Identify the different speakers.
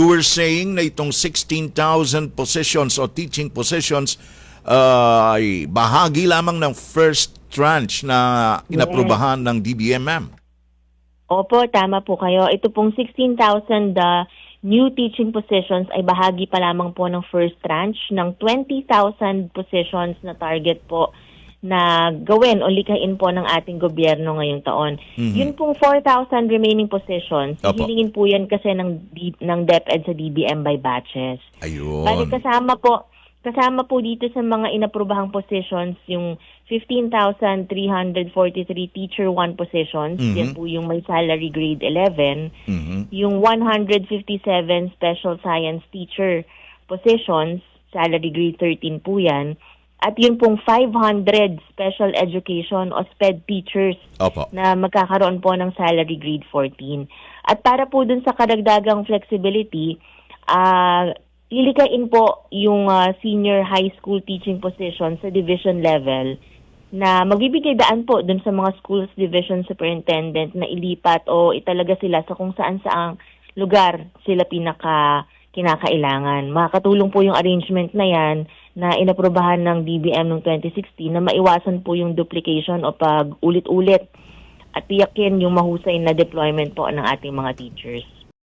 Speaker 1: You were saying na itong 16,000 positions o teaching positions ay bahagi lamang ng first tranche na
Speaker 2: Yes.
Speaker 1: inaprubahan ng DBMM.
Speaker 2: Opo, tama po kayo. Ito pong 16,000 new teaching positions ay bahagi pa lamang po ng first tranche ng 20,000 positions na target po na gawin o likain po ng ating gobyerno ngayong taon. Yun pong 4,000 remaining positions,
Speaker 1: Opo.
Speaker 2: hihilingin po yan kasi ng DepEd sa DBM by batches. Bali
Speaker 1: Ayun.
Speaker 2: kasama po dito sa mga inaprubahang positions yung 15,343 teacher 1 positions, yan po yung may salary grade 11, yung 157 special science teacher positions, salary grade 13 po yan, at yun pong 500 special education o SPED teachers
Speaker 1: Opo.
Speaker 2: na magkakaroon po ng salary grade 14. At para po dun sa karagdagang flexibility, ilikain po yung senior high school teaching position sa division level na magbibigay daan po dun sa mga schools division superintendent na ilipat o italaga sila sa kung saan saang lugar sila kinakailangan. Makakatulong po yung arrangement na yan na inaprubahan ng DBM noong 2016 na maiwasan po yung duplication o pag ulit-ulit at tiyakin yung mahusay na deployment po ng ating mga teachers.